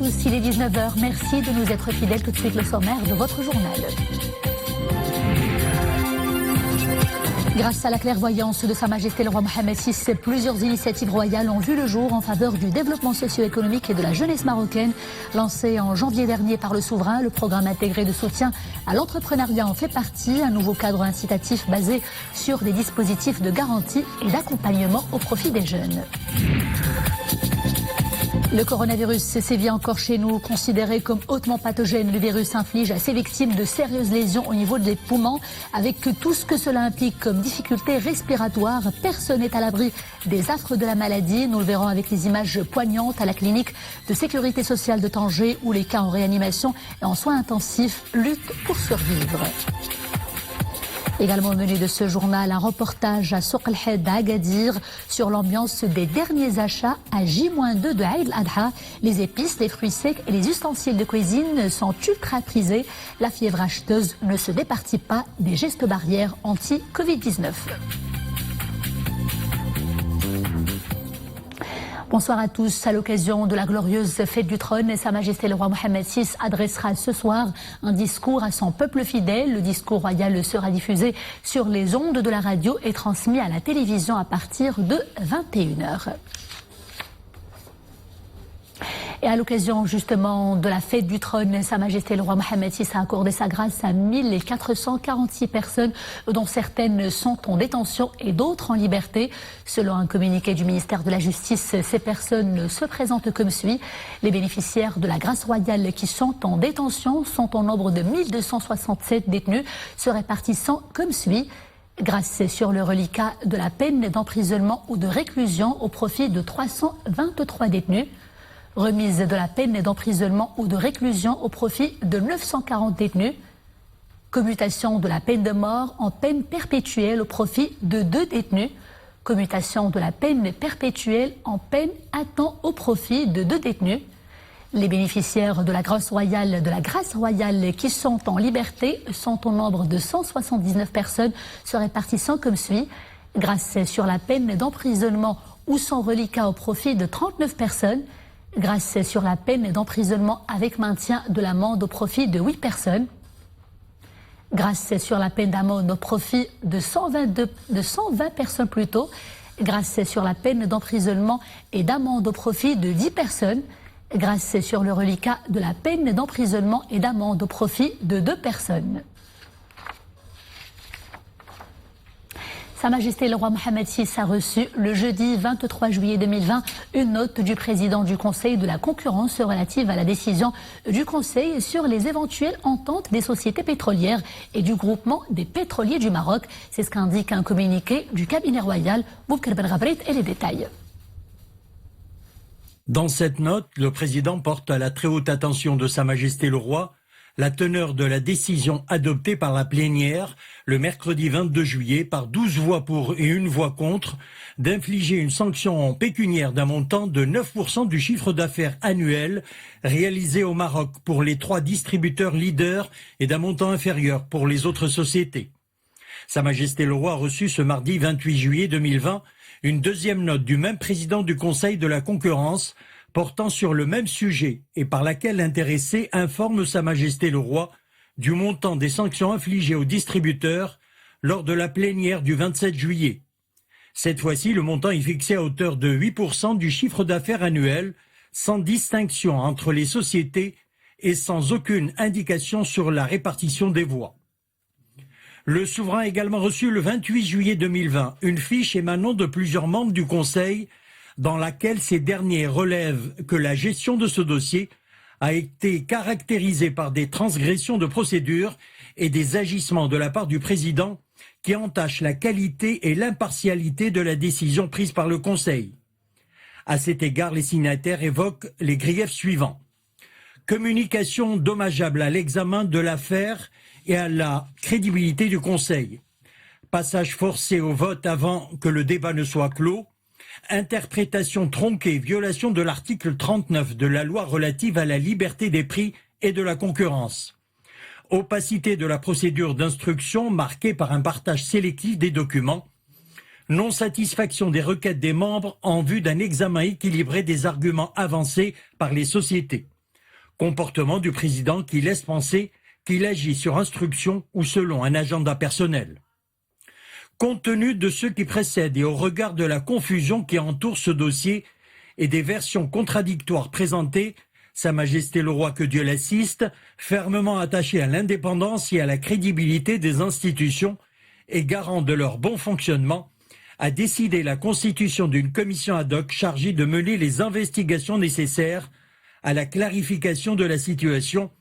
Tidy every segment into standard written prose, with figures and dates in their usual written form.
tous, il est 19h. Merci de nous être fidèles. Tout de suite le sommaire de votre journal. Grâce à la clairvoyance de Sa Majesté le roi Mohammed VI, plusieurs initiatives royales ont vu le jour en faveur du développement socio-économique et de la jeunesse marocaine. Lancé en janvier dernier par le souverain, le programme intégré de soutien à l'entrepreneuriat en fait partie. Un nouveau cadre incitatif basé sur des dispositifs de garantie et d'accompagnement au profit des jeunes. Le coronavirus sévit encore chez nous. Considéré comme hautement pathogène, le virus inflige à ses victimes de sérieuses lésions au niveau des poumons, avec tout ce que cela implique comme difficultés respiratoires. Personne n'est à l'abri des affres de la maladie. Nous le verrons avec les images poignantes à la clinique de sécurité sociale de Tanger, où les cas en réanimation et en soins intensifs luttent pour survivre. Également au menu de ce journal, un reportage à Souq El-Had à Agadir sur l'ambiance des derniers achats à J-2 de Aïd al-Adha. Les épices, les fruits secs et les ustensiles de cuisine sont ultra prisés. La fièvre acheteuse ne se départit pas des gestes barrières anti-Covid-19. Bonsoir à tous. À l'occasion de la glorieuse fête du trône, Sa Majesté le roi Mohammed VI adressera ce soir un discours à son peuple fidèle. Le discours royal sera diffusé sur les ondes de la radio et transmis à la télévision à partir de 21h. Et à l'occasion justement de la fête du trône, Sa Majesté le roi Mohammed VI a accordé sa grâce à 1446 personnes, dont certaines sont en détention et d'autres en liberté. Selon un communiqué du ministère de la Justice, ces personnes se présentent comme suit. Les bénéficiaires de la grâce royale qui sont en détention sont au nombre de 1267 détenus, se répartissant comme suit. Grâce sur le reliquat de la peine d'emprisonnement ou de réclusion au profit de 323 détenus. Remise de la peine d'emprisonnement ou de réclusion au profit de 940 détenus. Commutation de la peine de mort en peine perpétuelle au profit de 2 détenus. Commutation de la peine perpétuelle en peine à temps au profit de 2 détenus. Les bénéficiaires de la grâce royale qui sont en liberté sont au nombre de 179 personnes, se répartissant comme suit. Grâce sur la peine d'emprisonnement ou son reliquat au profit de 39 personnes. Grâce sur la peine d'emprisonnement avec maintien de l'amende au profit de 8 personnes. Grâce sur la peine d'amende au profit de 120 personnes plutôt. Grâce sur la peine d'emprisonnement et d'amende au profit de 10 personnes. Grâce sur le reliquat de la peine d'emprisonnement et d'amende au profit de 2 personnes. Sa Majesté le roi Mohammed VI a reçu le jeudi 23 juillet 2020 une note du président du Conseil de la concurrence relative à la décision du Conseil sur les éventuelles ententes des sociétés pétrolières et du groupement des pétroliers du Maroc. C'est ce qu'indique un communiqué du cabinet royal. Boubkir Ben Ghabrit et les détails. Dans cette note, le président porte à la très haute attention de Sa Majesté le roi la teneur de la décision adoptée par la plénière le mercredi 22 juillet par 12 voix pour et 1 voix contre d'infliger une sanction pécuniaire d'un montant de 9% du chiffre d'affaires annuel réalisé au Maroc pour les 3 distributeurs leaders et d'un montant inférieur pour les autres sociétés. Sa Majesté le roi a reçu ce mardi 28 juillet 2020 une deuxième note du même président du Conseil de la concurrence portant sur le même sujet et par laquelle l'intéressé informe Sa Majesté le roi du montant des sanctions infligées aux distributeurs lors de la plénière du 27 juillet. Cette fois-ci, le montant est fixé à hauteur de 8% du chiffre d'affaires annuel, sans distinction entre les sociétés et sans aucune indication sur la répartition des voix. Le souverain a également reçu le 28 juillet 2020 une fiche émanant de plusieurs membres du Conseil dans laquelle ces derniers relèvent que la gestion de ce dossier a été caractérisée par des transgressions de procédure et des agissements de la part du président qui entachent la qualité et l'impartialité de la décision prise par le Conseil. À cet égard, les signataires évoquent les griefs suivants. Communication dommageable à l'examen de l'affaire et à la crédibilité du Conseil. Passage forcé au vote avant que le débat ne soit clos. Interprétation tronquée, violation de l'article 39 de la loi relative à la liberté des prix et de la concurrence. Opacité de la procédure d'instruction marquée par un partage sélectif des documents. Non-satisfaction des requêtes des membres en vue d'un examen équilibré des arguments avancés par les sociétés. Comportement du président qui laisse penser qu'il agit sur instruction ou selon un agenda personnel. Compte tenu de ce qui précède et au regard de la confusion qui entoure ce dossier et des versions contradictoires présentées, Sa Majesté le Roi, que Dieu l'assiste, fermement attaché à l'indépendance et à la crédibilité des institutions et garant de leur bon fonctionnement, a décidé la constitution d'une commission ad hoc chargée de mener les investigations nécessaires à la clarification de la situation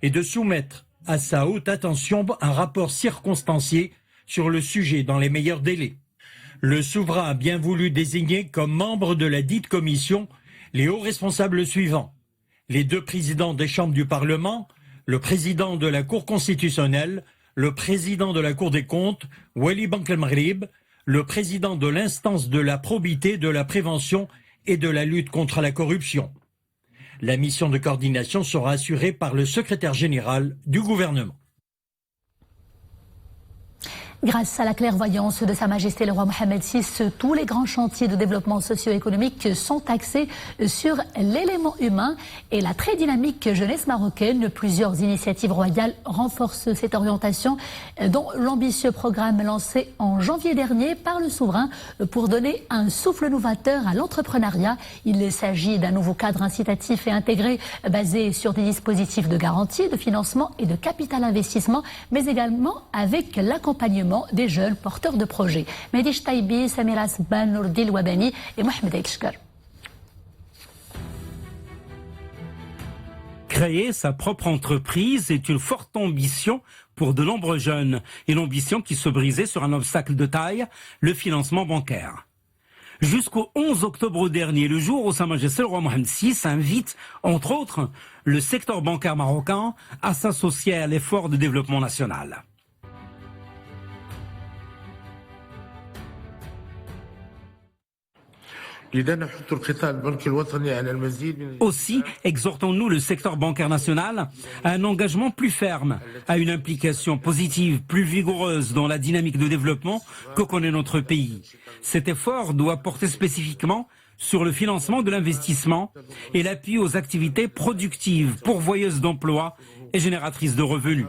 et de soumettre à sa haute attention un rapport circonstancié sur le sujet dans les meilleurs délais. Le souverain a bien voulu désigner comme membres de la dite commission les hauts responsables suivants: les 2 présidents des chambres du Parlement, le président de la Cour constitutionnelle, le président de la Cour des comptes, Wali Bank al-Maghrib, le président de l'instance de la probité, de la prévention et de la lutte contre la corruption. La mission de coordination sera assurée par le secrétaire général du gouvernement. Grâce à la clairvoyance de Sa Majesté le Roi Mohammed VI, tous les grands chantiers de développement socio-économique sont axés sur l'élément humain et la très dynamique jeunesse marocaine. Plusieurs initiatives royales renforcent cette orientation, dont l'ambitieux programme lancé en janvier dernier par le souverain pour donner un souffle novateur à l'entrepreneuriat. Il s'agit d'un nouveau cadre incitatif et intégré basé sur des dispositifs de garantie, de financement et de capital investissement, mais également avec l'accompagnement des jeunes porteurs de projets. Medish Taibi, Samira Sban, Nourdil Wabani et Mohamed Ekshkar. Créer sa propre entreprise est une forte ambition pour de nombreux jeunes, et l'ambition qui se brisait sur un obstacle de taille, le financement bancaire. Jusqu'au 11 octobre dernier, le jour où Sa Majesté le Roi Mohammed VI invite, entre autres, le secteur bancaire marocain à s'associer à l'effort de développement national. Aussi, exhortons-nous le secteur bancaire national à un engagement plus ferme, à une implication positive, plus vigoureuse dans la dynamique de développement que connaît notre pays. Cet effort doit porter spécifiquement sur le financement de l'investissement et l'appui aux activités productives, pourvoyeuses d'emplois et génératrices de revenus.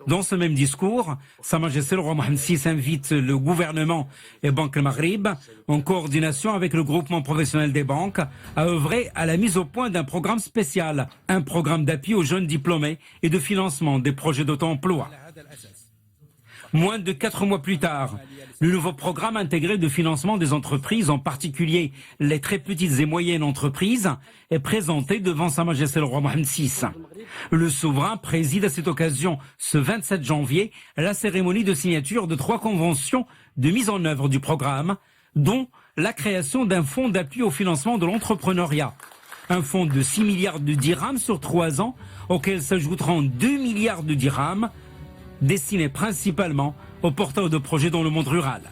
Dans ce même discours, Sa Majesté le Roi Mohammed VI invite le gouvernement et Bank al-Maghrib, en coordination avec le groupement professionnel des banques, à œuvrer à la mise au point d'un programme spécial, un programme d'appui aux jeunes diplômés et de financement des projets d'auto-emploi. Moins de 4 mois plus tard, le nouveau programme intégré de financement des entreprises, en particulier les très petites et moyennes entreprises, est présenté devant Sa Majesté le Roi Mohammed VI. Le souverain préside à cette occasion, ce 27 janvier, la cérémonie de signature de 3 conventions de mise en œuvre du programme, dont la création d'un fonds d'appui au financement de l'entrepreneuriat. Un fonds de 6 milliards de dirhams sur 3 ans, auquel s'ajouteront 2 milliards de dirhams, destinés principalement aux porteurs de projets dans le monde rural.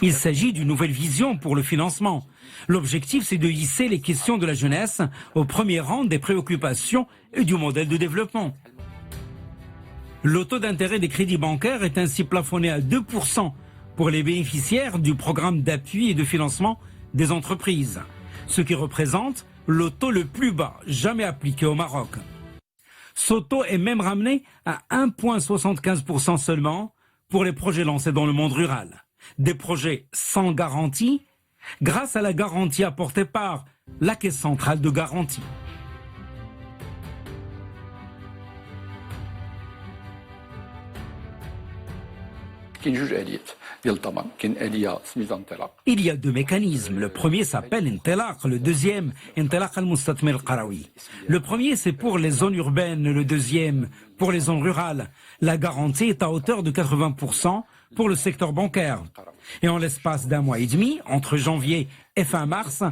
Il s'agit d'une nouvelle vision pour le financement. L'objectif, c'est de hisser les questions de la jeunesse au premier rang des préoccupations et du modèle de développement. Le taux d'intérêt des crédits bancaires est ainsi plafonné à 2% pour les bénéficiaires du programme d'appui et de financement des entreprises, ce qui représente le taux le plus bas jamais appliqué au Maroc. Ce taux est même ramené à 1,75% seulement pour les projets lancés dans le monde rural. Des projets sans garantie, grâce à la garantie apportée par la Caisse centrale de garantie. Il y a 2 mécanismes. Le premier s'appelle Intelaq, le deuxième Intelaq al-Mustatmir al-Qarawi. Le premier, c'est pour les zones urbaines, le deuxième pour les zones rurales. La garantie est à hauteur de 80% pour le secteur bancaire. Et en l'espace d'un mois et demi, entre janvier et fin mars,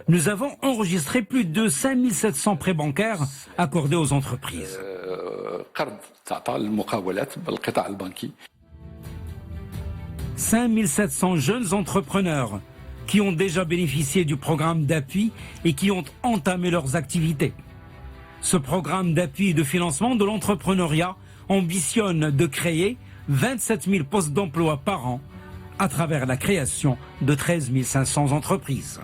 nous avons enregistré plus de 5700 prêts bancaires accordés aux entreprises. 5700 jeunes entrepreneurs qui ont déjà bénéficié du programme d'appui et qui ont entamé leurs activités. Ce programme d'appui et de financement de l'entrepreneuriat ambitionne de créer 27 000 postes d'emploi par an à travers la création de 13 500 entreprises.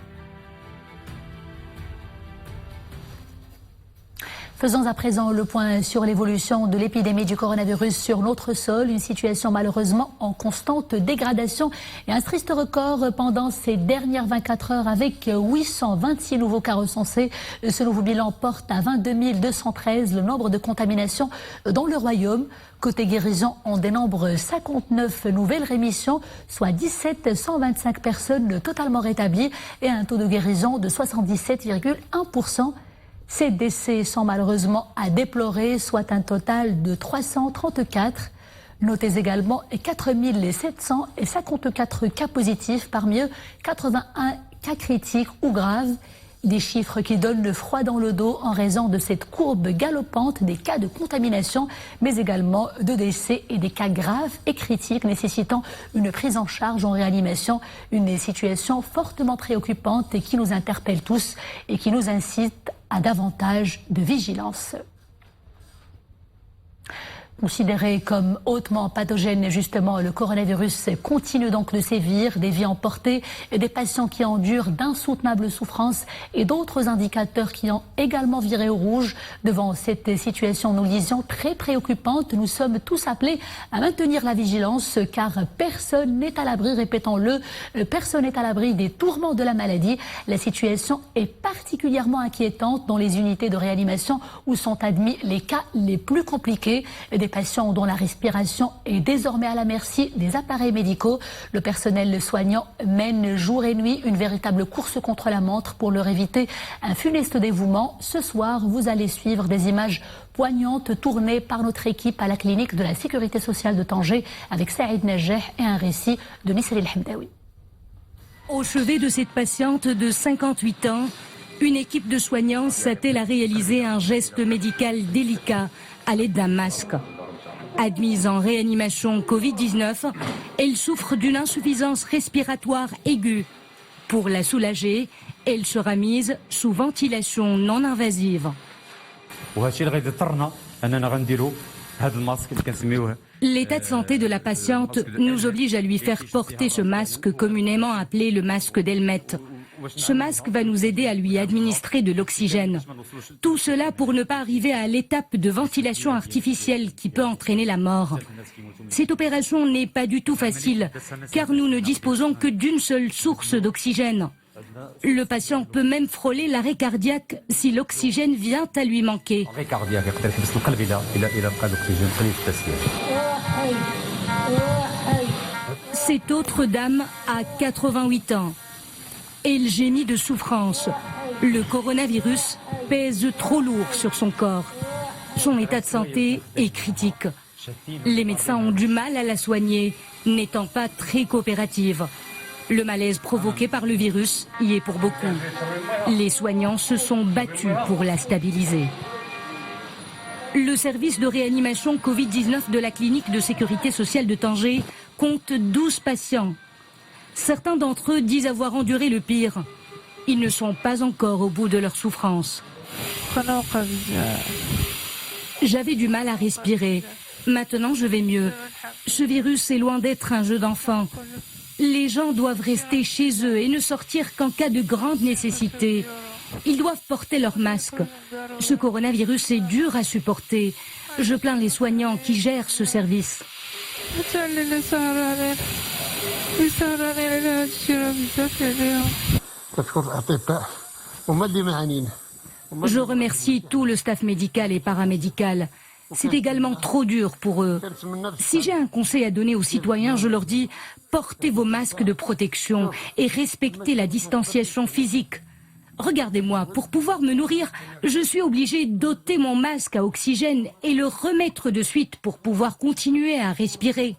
Faisons à présent le point sur l'évolution de l'épidémie du coronavirus sur notre sol. Une situation malheureusement en constante dégradation et un triste record pendant ces dernières 24 heures avec 826 nouveaux cas recensés. Ce nouveau bilan porte à 22 213 le nombre de contaminations dans le royaume. Côté guérison, on dénombre 59 nouvelles rémissions, soit 125 personnes totalement rétablies et un taux de guérison de 77,1%. Ces décès sont malheureusement à déplorer, soit un total de 334. Notez également 4 754 cas positifs, parmi eux 81 cas critiques ou graves. Des chiffres qui donnent le froid dans le dos en raison de cette courbe galopante des cas de contamination, mais également de décès et des cas graves et critiques nécessitant une prise en charge en réanimation. Une situation fortement préoccupante et qui nous interpelle tous et qui nous incite à davantage de vigilance. Considéré comme hautement pathogène, justement, le coronavirus continue donc de sévir, des vies emportées, des patients qui endurent d'insoutenables souffrances et d'autres indicateurs qui ont également viré au rouge. Devant cette situation, nous lisions très préoccupante, nous sommes tous appelés à maintenir la vigilance car personne n'est à l'abri, répétons-le, personne n'est à l'abri des tourments de la maladie. La situation est particulièrement inquiétante dans les unités de réanimation où sont admis les cas les plus compliqués. Des patients dont la respiration est désormais à la merci des appareils médicaux. Le personnel soignant mène jour et nuit une véritable course contre la montre pour leur éviter un funeste dévouement. Ce soir, vous allez suivre des images poignantes tournées par notre équipe à la clinique de la Sécurité sociale de Tanger avec Saïd Najeh et un récit de Nisri El-Hamdaoui. Au chevet de cette patiente de 58 ans, une équipe de soignants s'attelle à réaliser un geste médical délicat à l'aide d'un masque. Admise en réanimation Covid-19, elle souffre d'une insuffisance respiratoire aiguë. Pour la soulager, elle sera mise sous ventilation non invasive. L'état de santé de la patiente nous oblige à lui faire porter ce masque communément appelé le masque d'Helmet. Ce masque va nous aider à lui administrer de l'oxygène. Tout cela pour ne pas arriver à l'étape de ventilation artificielle qui peut entraîner la mort. Cette opération n'est pas du tout facile, car nous ne disposons que d'une seule source d'oxygène. Le patient peut même frôler l'arrêt cardiaque si l'oxygène vient à lui manquer. Cette autre dame a 88 ans. Elle gémit de souffrance. Le coronavirus pèse trop lourd sur son corps. Son état de santé est critique. Les médecins ont du mal à la soigner, n'étant pas très coopérative. Le malaise provoqué par le virus y est pour beaucoup. Les soignants se sont battus pour la stabiliser. Le service de réanimation Covid-19 de la clinique de sécurité sociale de Tanger compte 12 patients. Certains d'entre eux disent avoir enduré le pire. Ils ne sont pas encore au bout de leur souffrance. J'avais du mal à respirer. Maintenant, je vais mieux. Ce virus est loin d'être un jeu d'enfant. Les gens doivent rester chez eux et ne sortir qu'en cas de grande nécessité. Ils doivent porter leur masque. Ce coronavirus est dur à supporter. Je plains les soignants qui gèrent ce service. Je remercie tout le staff médical et paramédical. C'est également trop dur pour eux. Si j'ai un conseil à donner aux citoyens, je leur dis « Portez vos masques de protection et respectez la distanciation physique ». Regardez-moi, pour pouvoir me nourrir, je suis obligée d'ôter mon masque à oxygène et le remettre de suite pour pouvoir continuer à respirer.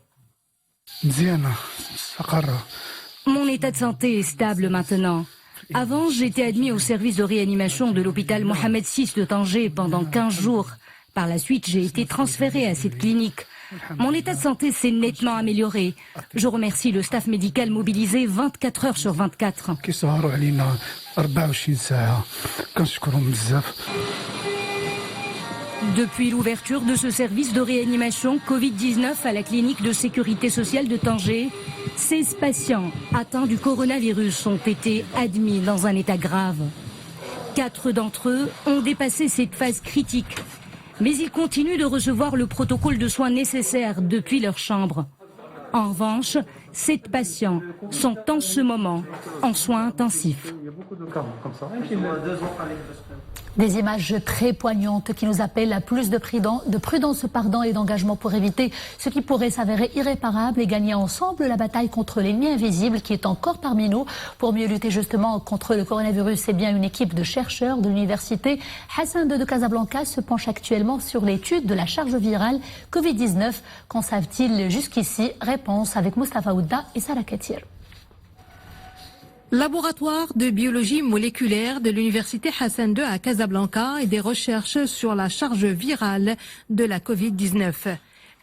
Mon état de santé est stable maintenant. Avant, j'étais admis au service de réanimation de l'hôpital Mohamed VI de Tanger pendant 15 jours. Par la suite, j'ai été transférée à cette clinique. Mon état de santé s'est nettement amélioré. Je remercie le staff médical mobilisé 24 heures sur 24. Depuis l'ouverture de ce service de réanimation Covid-19 à la clinique de sécurité sociale de Tanger, 16 patients atteints du coronavirus ont été admis dans un état grave. 4 d'entre eux ont dépassé cette phase critique, mais ils continuent de recevoir le protocole de soins nécessaire depuis leur chambre. En revanche, 7 patients sont en ce moment en soins intensifs. Des images très poignantes qui nous appellent à plus de prudence et d'engagement pour éviter ce qui pourrait s'avérer irréparable et gagner ensemble la bataille contre l'ennemi invisible qui est encore parmi nous. Pour mieux lutter justement contre le coronavirus, c'est bien une équipe de chercheurs de l'université Hassan II de Casablanca se penche actuellement sur l'étude de la charge virale Covid-19. Qu'en savent-ils jusqu'ici? Réponse avec Mustafa Ouda et Sarah Katir. Laboratoire de biologie moléculaire de l'université Hassan II à Casablanca et des recherches sur la charge virale de la Covid-19.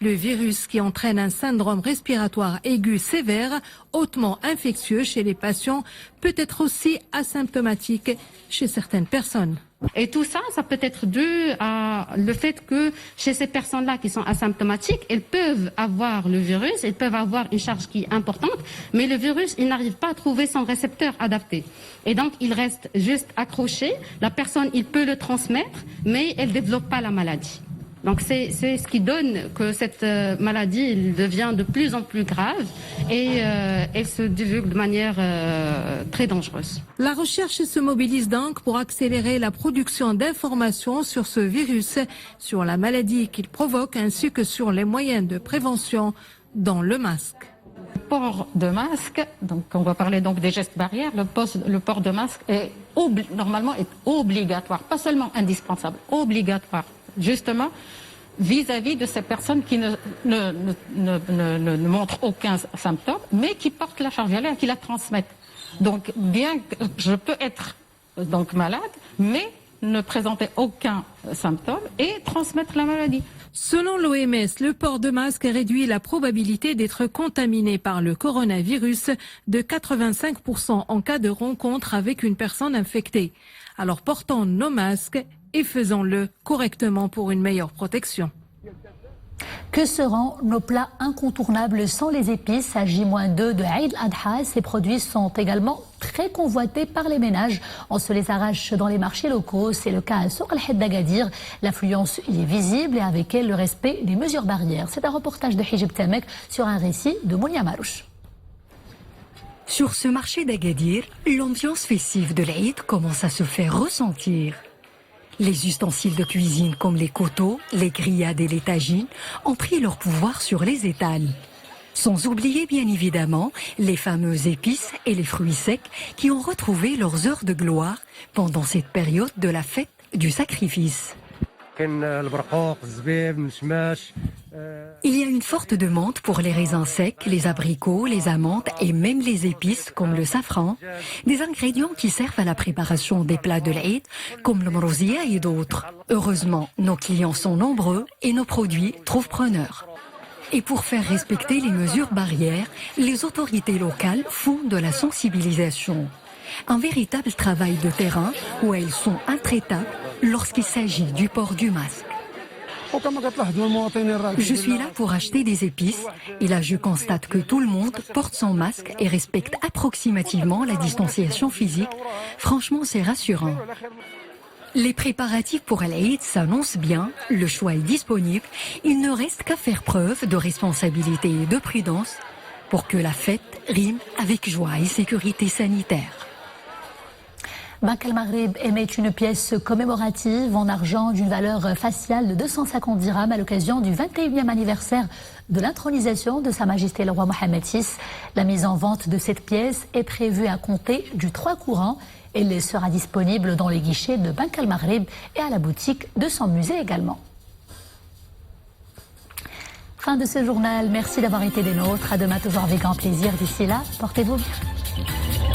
Le virus qui entraîne un syndrome respiratoire aigu sévère, hautement infectieux chez les patients, peut être aussi asymptomatique chez certaines personnes. Et tout ça, ça peut être dû à le fait que chez ces personnes-là qui sont asymptomatiques, elles peuvent avoir le virus, elles peuvent avoir une charge qui est importante, mais le virus, il n'arrive pas à trouver son récepteur adapté. Et donc, il reste juste accroché. La personne, il peut le transmettre, mais elle ne développe pas la maladie. Donc c'est ce qui donne que cette maladie elle devient de plus en plus grave et elle se divulgue de manière très dangereuse. La recherche se mobilise donc pour accélérer la production d'informations sur ce virus, sur la maladie qu'il provoque ainsi que sur les moyens de prévention, dont le masque. Le port de masque, donc on va parler donc des gestes barrières, le port de masque est normalement est obligatoire, pas seulement indispensable, obligatoire. Justement, vis-à-vis de ces personnes qui ne montrent aucun symptôme, mais qui portent la charge virale, qui la transmettent. Donc, bien que je peux être donc malade, mais ne présenter aucun symptôme et transmettre la maladie. Selon l'OMS, le port de masque réduit la probabilité d'être contaminé par le coronavirus de 85% en cas de rencontre avec une personne infectée. Alors portons nos masques et faisons-le correctement pour une meilleure protection. Que seront nos plats incontournables sans les épices à J-2 de Eid al-Adha? Ces produits sont également très convoités par les ménages. On se les arrache dans les marchés locaux. C'est le cas à Souk al-Had d'Agadir. L'affluence y est visible et avec elle le respect des mesures barrières. C'est un reportage de Hijib Tamek sur un récit de Mounia Marouche. Sur ce marché d'Agadir, l'ambiance festive de l'Eid commence à se faire ressentir. Les ustensiles de cuisine comme les couteaux, les grillades et les tagines ont pris leur pouvoir sur les étals. Sans oublier bien évidemment les fameuses épices et les fruits secs qui ont retrouvé leurs heures de gloire pendant cette période de la fête du sacrifice. Il y a une forte demande pour les raisins secs, les abricots, les amandes et même les épices comme le safran, des ingrédients qui servent à la préparation des plats de l'Eid comme le mrouzia et d'autres. Heureusement, nos clients sont nombreux et nos produits trouvent preneurs. Et pour faire respecter les mesures barrières, les autorités locales font de la sensibilisation. Un véritable travail de terrain où elles sont intraitables lorsqu'il s'agit du port du masque. Je suis là pour acheter des épices et là je constate que tout le monde porte son masque et respecte approximativement la distanciation physique. Franchement, c'est rassurant. Les préparatifs pour l'Eid s'annoncent bien, le choix est disponible. Il ne reste qu'à faire preuve de responsabilité et de prudence pour que la fête rime avec joie et sécurité sanitaire. Bank al-Maghrib émet une pièce commémorative en argent d'une valeur faciale de 250 dirhams à l'occasion du 21e anniversaire de l'intronisation de Sa Majesté le roi Mohammed VI. La mise en vente de cette pièce est prévue à compter du 3 courant. Elle sera disponible dans les guichets de Bank al-Maghrib et à la boutique de son musée également. Fin de ce journal. Merci d'avoir été des nôtres. À demain toujours avec grand plaisir. D'ici là, portez-vous bien.